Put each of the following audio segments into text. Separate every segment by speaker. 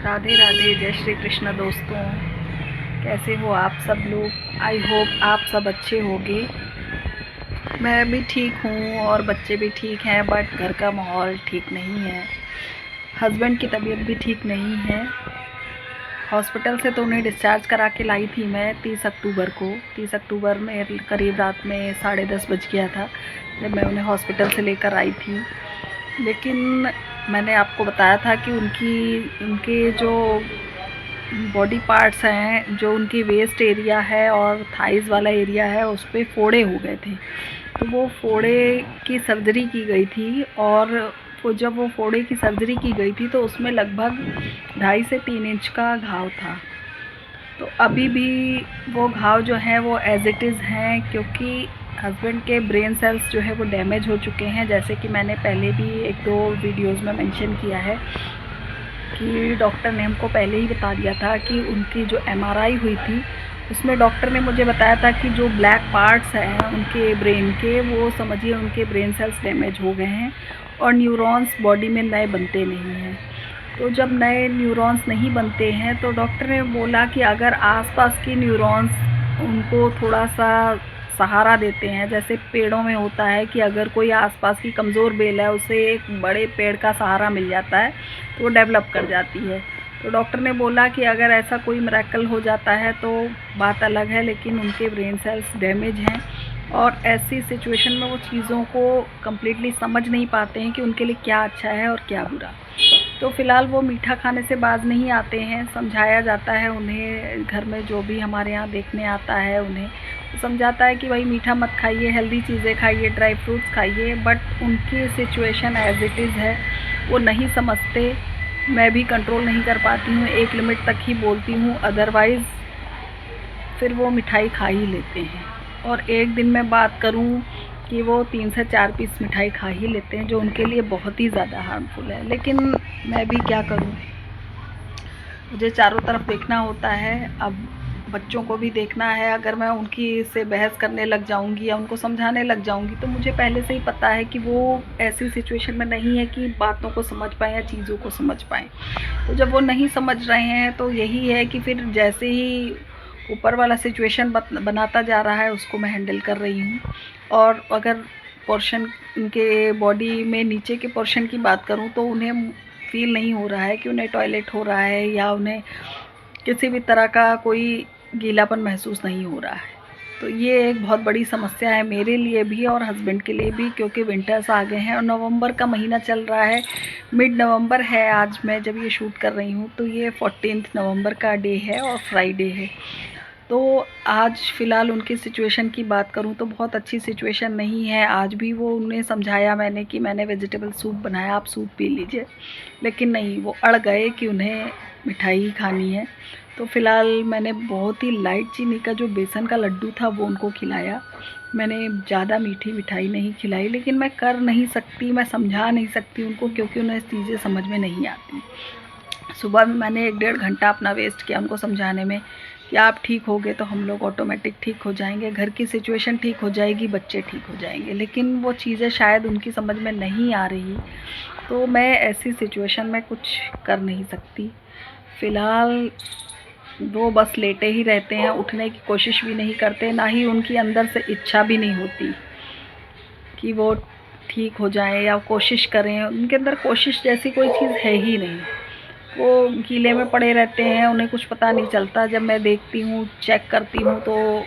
Speaker 1: राधे राधे, जय श्री कृष्ण दोस्तों। कैसे हो आप सब लोग? आई होप आप सब अच्छे होंगे। मैं भी ठीक हूँ और बच्चे भी ठीक हैं, बट घर का माहौल ठीक नहीं है। हस्बैंड की तबीयत भी ठीक नहीं है। हॉस्पिटल से तो उन्हें डिस्चार्ज करा के लाई थी मैं 30 अक्टूबर को। 30 अक्टूबर में करीब रात में 10:30 बज गया था जब मैं उन्हें हॉस्पिटल से लेकर आई थी। लेकिन मैंने आपको बताया था कि उनके जो बॉडी पार्ट्स हैं, जो उनकी वेस्ट एरिया है और थाइज़ वाला एरिया है, उस पर फोड़े हो गए थे। तो वो फोड़े की सर्जरी की गई थी, और जब वो फोड़े की सर्जरी की गई थी तो उसमें लगभग 2.5 से 3 इंच का घाव था। तो अभी भी वो घाव जो है वो एज इट इज़ हैं, क्योंकि हस्बैंड के ब्रेन सेल्स जो है वो डैमेज हो चुके हैं। जैसे कि मैंने पहले भी 1-2 वीडियोज़ में मेंशन किया है कि डॉक्टर ने हमको पहले ही बता दिया था कि उनकी जो MRI हुई थी उसमें डॉक्टर ने मुझे बताया था कि जो ब्लैक पार्ट्स हैं उनके ब्रेन के, वो समझिए उनके ब्रेन सेल्स डैमेज हो गए हैं और न्यूरॉन्स बॉडी में नए बनते नहीं हैं। तो जब नए न्यूरॉन्स नहीं बनते हैं तो डॉक्टर ने बोला कि अगर आसपास की न्यूरॉन्स उनको थोड़ा सा सहारा देते हैं, जैसे पेड़ों में होता है कि अगर कोई आसपास की कमज़ोर बेल है उसे एक बड़े पेड़ का सहारा मिल जाता है तो वो डेवलप कर जाती है। तो डॉक्टर ने बोला कि अगर ऐसा कोई मिरेकल हो जाता है तो बात अलग है, लेकिन उनके ब्रेन सेल्स डैमेज हैं और ऐसी सिचुएशन में वो चीज़ों को कम्प्लीटली समझ नहीं पाते हैं कि उनके लिए क्या अच्छा है और क्या बुरा। तो फ़िलहाल वो मीठा खाने से बाज नहीं आते हैं। समझाया जाता है उन्हें, घर में जो भी हमारे यहाँ देखने आता है उन्हें समझाता है कि भाई मीठा मत खाइए, हेल्दी चीज़ें खाइए, ड्राई फ्रूट्स खाइए, बट उनकी सिचुएशन एज इट इज़ है, वो नहीं समझते। मैं भी कंट्रोल नहीं कर पाती हूँ, एक लिमिट तक ही बोलती हूँ, अदरवाइज़ फिर वो मिठाई खा ही लेते हैं। और एक दिन मैं बात करूँ कि वो 3 से 4 पीस मिठाई खा ही लेते हैं, जो उनके लिए बहुत ही ज़्यादा हार्मफुल है। लेकिन मैं भी क्या करूँ, मुझे चारों तरफ देखना होता है। अब बच्चों को भी देखना है। अगर मैं उनकी से बहस करने लग जाऊंगी या उनको समझाने लग जाऊंगी तो मुझे पहले से ही पता है कि वो ऐसी सिचुएशन में नहीं है कि बातों को समझ पाएँ या चीज़ों को समझ पाएँ। तो जब वो नहीं समझ रहे हैं तो यही है कि फिर जैसे ही ऊपर वाला सिचुएशन बनाता जा रहा है उसको मैं हैंडल कर रही हूँ। और अगर पोर्शन उनके बॉडी में नीचे के पोर्शन की बात करूँ तो उन्हें फील नहीं हो रहा है कि उन्हें टॉयलेट हो रहा है या उन्हें किसी भी तरह का कोई गीलापन महसूस नहीं हो रहा है। तो ये एक बहुत बड़ी समस्या है मेरे लिए भी और हस्बैंड के लिए भी, क्योंकि विंटर्स आ गए हैं और नवंबर का महीना चल रहा है। मिड नवंबर है आज मैं जब ये शूट कर रही हूँ, तो ये 14 नवंबर का डे है और फ्राइडे है। तो आज फ़िलहाल उनकी सिचुएशन की बात करूं तो बहुत अच्छी सिचुएशन नहीं है। आज भी वो उन्हें समझाया मैंने कि मैंने वेजिटेबल सूप बनाया, आप सूप पी लीजिए, लेकिन नहीं, वो अड़ गए कि उन्हें मिठाई ही खानी है। तो फ़िलहाल मैंने बहुत ही लाइट चीनी का जो बेसन का लड्डू था वो उनको खिलाया। मैंने ज़्यादा मीठी मिठाई नहीं खिलाई, लेकिन मैं कर नहीं सकती, मैं समझा नहीं सकती उनको, क्योंकि उन्हें चीज़ें समझ में नहीं आती। सुबह में मैंने 1-1.5 घंटा अपना वेस्ट किया उनको समझाने में कि आप ठीक होगे तो हम लोग ऑटोमेटिक ठीक हो जाएंगे, घर की सिचुएशन ठीक हो जाएगी, बच्चे ठीक हो जाएंगे। लेकिन वो चीज़ें शायद उनकी समझ में नहीं आ रही, तो मैं ऐसी सिचुएशन में कुछ कर नहीं सकती। फ़िलहाल वो बस लेटे ही रहते हैं, उठने की कोशिश भी नहीं करते, ना ही उनकी अंदर से इच्छा भी नहीं होती कि वो ठीक हो जाएं या कोशिश करें। उनके अंदर कोशिश जैसी कोई चीज़ है ही नहीं। वो गीले में पड़े रहते हैं, उन्हें कुछ पता नहीं चलता। जब मैं देखती हूँ, चेक करती हूँ, तो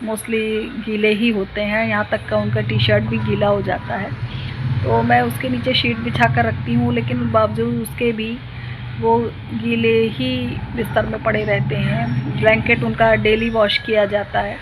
Speaker 1: मोस्टली गीले ही होते हैं, यहाँ तक का उनका टी-शर्ट भी गीला हो जाता है। तो मैं उसके नीचे शीट बिछा कर रखती हूँ, लेकिन बावजूद उसके भी वो गीले ही बिस्तर में पड़े रहते हैं। ब्लैंकेट उनका डेली वॉश किया जाता है,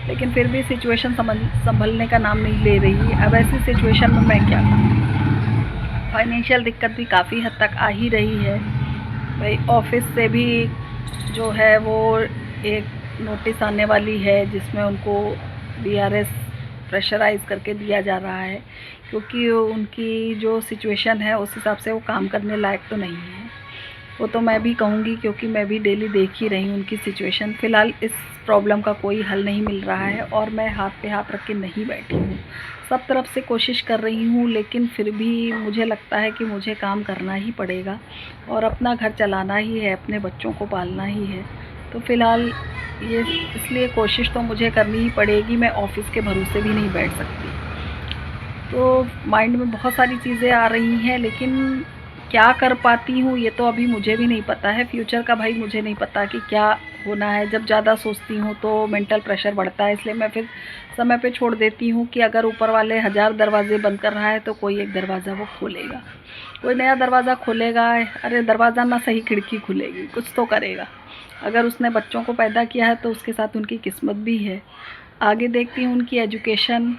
Speaker 1: लेकिन फिर भी सिचुएशन संभलने का नाम नहीं ले रही। अब ऐसी सिचुएशन में मैं क्या करूँ? फाइनेंशियल दिक्कत भी काफ़ी हद तक आ ही रही है। भाई ऑफिस से भी जो है वो एक नोटिस आने वाली है, जिसमें उनको DRS प्रेशराइज़ करके दिया जा रहा है, क्योंकि उनकी जो सिचुएशन है उस हिसाब से वो काम करने लायक तो नहीं है। वो तो मैं भी कहूँगी, क्योंकि मैं भी डेली देख ही रही हूँ उनकी सिचुएशन। फ़िलहाल इस प्रॉब्लम का कोई हल नहीं मिल रहा है और मैं हाथ पे हाथ रख के नहीं बैठी हूँ। सब तरफ से कोशिश कर रही हूँ, लेकिन फिर भी मुझे लगता है कि मुझे काम करना ही पड़ेगा और अपना घर चलाना ही है, अपने बच्चों को पालना ही है। तो फ़िलहाल ये इसलिए कोशिश तो मुझे करनी ही पड़ेगी, मैं ऑफ़िस के भरोसे भी नहीं बैठ सकती। तो माइंड में बहुत सारी चीज़ें आ रही हैं, लेकिन क्या कर पाती हूँ ये तो अभी मुझे भी नहीं पता है। फ्यूचर का भाई मुझे नहीं पता कि क्या होना है। जब ज़्यादा सोचती हूँ तो मेंटल प्रेशर बढ़ता है, इसलिए मैं फिर समय पे छोड़ देती हूँ कि अगर ऊपर वाले 1000 दरवाजे बंद कर रहा है तो कोई एक दरवाज़ा वो खोलेगा, कोई नया दरवाज़ा खोलेगा। अरे दरवाज़ा ना सही खिड़की खुलेगी, कुछ तो करेगा। अगर उसने बच्चों को पैदा किया है तो उसके साथ उनकी किस्मत भी है। आगे देखती हूँ उनकी एजुकेशन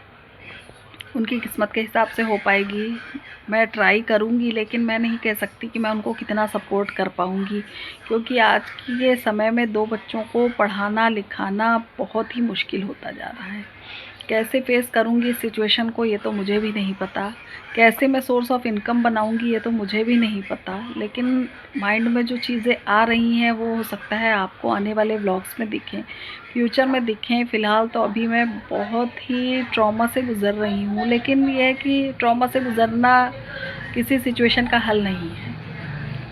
Speaker 1: उनकी किस्मत के हिसाब से हो पाएगी। मैं ट्राई करूँगी, लेकिन मैं नहीं कह सकती कि मैं उनको कितना सपोर्ट कर पाऊँगी, क्योंकि आज के समय में 2 बच्चों को पढ़ाना लिखाना बहुत ही मुश्किल होता जा रहा है। कैसे फेस करूँगी इस सिचुएशन को ये तो मुझे भी नहीं पता। कैसे मैं सोर्स ऑफ इनकम बनाऊँगी ये तो मुझे भी नहीं पता। लेकिन माइंड में जो चीज़ें आ रही हैं वो हो सकता है आपको आने वाले व्लॉग्स में दिखें, फ्यूचर में दिखें। फ़िलहाल तो अभी मैं बहुत ही ट्रॉमा से गुज़र रही हूँ, लेकिन ये है कि ट्रॉमा से गुज़रना किसी सिचुएशन का हल नहीं है।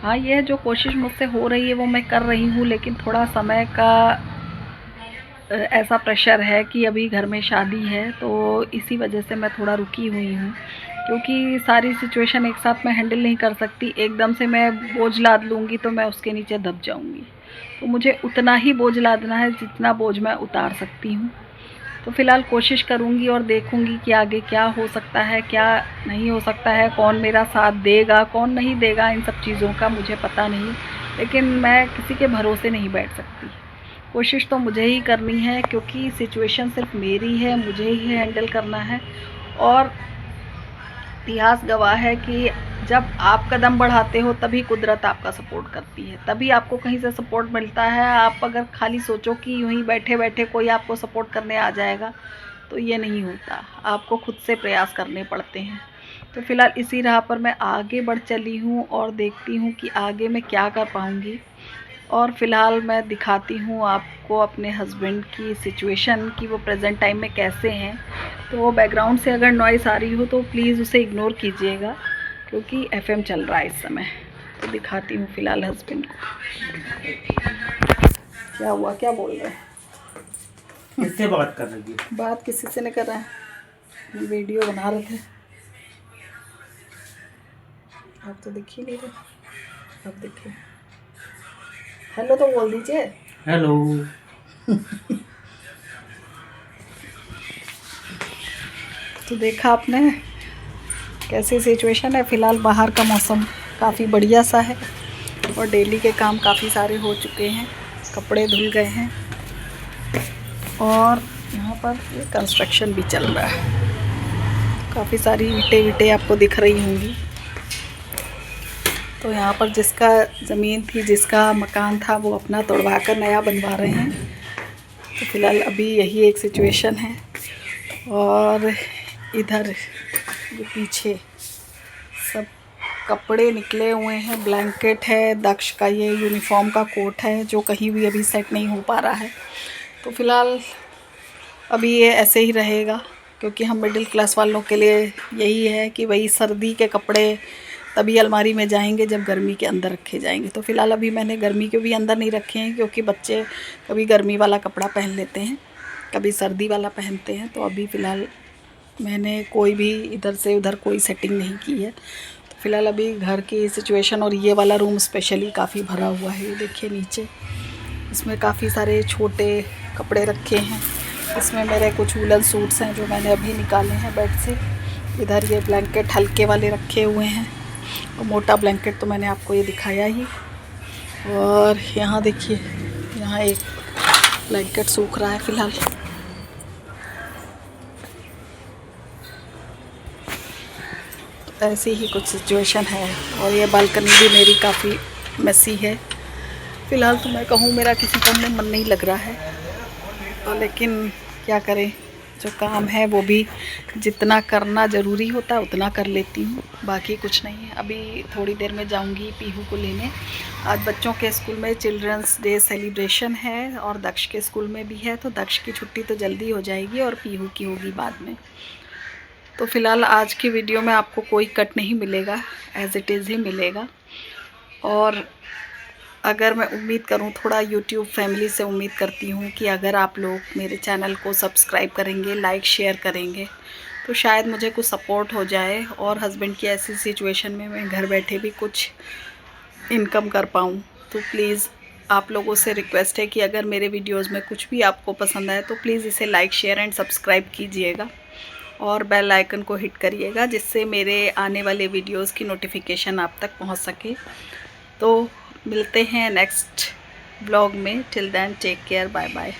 Speaker 1: हाँ, ये जो कोशिश मुझसे हो रही है वो मैं कर रही हूँ, लेकिन थोड़ा समय का ऐसा प्रेशर है कि अभी घर में शादी है, तो इसी वजह से मैं थोड़ा रुकी हुई हूँ, क्योंकि सारी सिचुएशन एक साथ मैं हैंडल नहीं कर सकती। एकदम से मैं बोझ लाद लूँगी तो मैं उसके नीचे दब जाऊँगी। तो मुझे उतना ही बोझ लादना है जितना बोझ मैं उतार सकती हूँ। तो फ़िलहाल कोशिश करूँगी और देखूँगी कि आगे क्या हो सकता है, क्या नहीं हो सकता है, कौन मेरा साथ देगा, कौन नहीं देगा, इन सब चीज़ों का मुझे पता नहीं। लेकिन मैं किसी के भरोसे नहीं बैठ सकती। कोशिश तो मुझे ही करनी है, क्योंकि सिचुएशन सिर्फ मेरी है, मुझे ही हैंडल करना है। और इतिहास गवाह है कि जब आप कदम बढ़ाते हो तभी कुदरत आपका सपोर्ट करती है, तभी आपको कहीं से सपोर्ट मिलता है। आप अगर खाली सोचो कि यूँ ही बैठे बैठे कोई आपको सपोर्ट करने आ जाएगा तो ये नहीं होता, आपको खुद से प्रयास करने पड़ते हैं। तो फ़िलहाल इसी राह पर मैं आगे बढ़ चली हूँ और देखती हूँ कि आगे मैं क्या कर पाऊँगी। और फ़िलहाल मैं दिखाती हूँ आपको अपने हस्बैंड की सिचुएशन कि वो प्रेजेंट टाइम में कैसे हैं। तो वो बैकग्राउंड से अगर नॉइज़ आ रही हो तो प्लीज़ उसे इग्नोर कीजिएगा, क्योंकि एफएम चल रहा है इस समय। तो दिखाती हूँ फ़िलहाल हस्बैंड को। क्या हुआ, क्या बोल रहे हैं?
Speaker 2: किससे बात कर रही है?
Speaker 1: बात किसी से नहीं कर रहा है, वीडियो बना रहे थे। आप तो दिख ही नहीं रहे। अब देखिए, हेलो तो बोल दीजिए।
Speaker 2: हेलो।
Speaker 1: तो देखा आपने कैसी सिचुएशन है। फ़िलहाल बाहर का मौसम काफ़ी बढ़िया सा है और डेली के काम काफ़ी सारे हो चुके हैं, कपड़े धुल गए हैं और यहाँ पर ये कंस्ट्रक्शन भी चल रहा है। काफ़ी सारी ईंटें वीटें आपको दिख रही होंगी। तो यहाँ पर जिसका ज़मीन थी, जिसका मकान था, वो अपना तोड़वा कर नया बनवा रहे हैं। तो फ़िलहाल अभी यही एक सिचुएशन है। और इधर जो पीछे सब कपड़े निकले हुए हैं, ब्लैंकेट है, दक्ष का ये यूनिफॉर्म का कोट है जो कहीं भी अभी सेट नहीं हो पा रहा है। तो फ़िलहाल अभी ये ऐसे ही रहेगा, क्योंकि हम मिडिल क्लास वालों के लिए यही है कि वही सर्दी के कपड़े तभी अलमारी में जाएंगे जब गर्मी के अंदर रखे जाएंगे। तो फ़िलहाल अभी मैंने गर्मी के भी अंदर नहीं रखे हैं, क्योंकि बच्चे कभी गर्मी वाला कपड़ा पहन लेते हैं, कभी सर्दी वाला पहनते हैं। तो अभी फ़िलहाल मैंने कोई भी इधर से उधर कोई सेटिंग नहीं की है। तो फ़िलहाल अभी घर की सिचुएशन, और ये वाला रूम स्पेशली काफ़ी भरा हुआ है। ये देखिए नीचे, इसमें काफ़ी सारे छोटे कपड़े रखे हैं। इसमें मेरे कुछ वूलन सूट्स हैं जो मैंने अभी निकाले हैं बेड से। इधर ये ब्लैंकेट हल्के वाले रखे हुए हैं, और मोटा ब्लैंकेट तो मैंने आपको ये दिखाया ही। और यहाँ देखिए, यहाँ एक ब्लैंकेट सूख रहा है फ़िलहाल। ऐसी ही कुछ सिचुएशन है। और ये बालकनी भी मेरी काफ़ी मेसी है। फ़िलहाल तो मैं कहूँ मेरा किसी काम में मन नहीं लग रहा है, लेकिन क्या करें, जो काम है वो भी जितना करना ज़रूरी होता है उतना कर लेती हूँ, बाकी कुछ नहीं है। अभी थोड़ी देर में जाऊँगी पीहू को लेने। आज बच्चों के स्कूल में चिल्ड्रंस डे सेलिब्रेशन है और दक्ष के स्कूल में भी है, तो दक्ष की छुट्टी तो जल्दी हो जाएगी और पीहू की होगी बाद में। तो फ़िलहाल आज की वीडियो में आपको कोई कट नहीं मिलेगा, एज़ इट इज़ ही मिलेगा। और अगर मैं उम्मीद करूं, थोड़ा यूट्यूब फैमिली से उम्मीद करती हूं कि अगर आप लोग मेरे चैनल को सब्सक्राइब करेंगे, लाइक शेयर करेंगे, तो शायद मुझे कुछ सपोर्ट हो जाए और हस्बैंड की ऐसी सिचुएशन में मैं घर बैठे भी कुछ इनकम कर पाऊँ। तो प्लीज़ आप लोगों से रिक्वेस्ट है कि अगर मेरे वीडियोज़ में कुछ भी आपको पसंद आए तो प्लीज़ इसे लाइक शेयर एंड सब्सक्राइब कीजिएगा और बेल आइकन को हिट करिएगा, जिससे मेरे आने वाले वीडियोज़ की नोटिफिकेशन आप तक पहुंच सके। तो मिलते हैं नेक्स्ट ब्लॉग में। Till then take care, bye bye.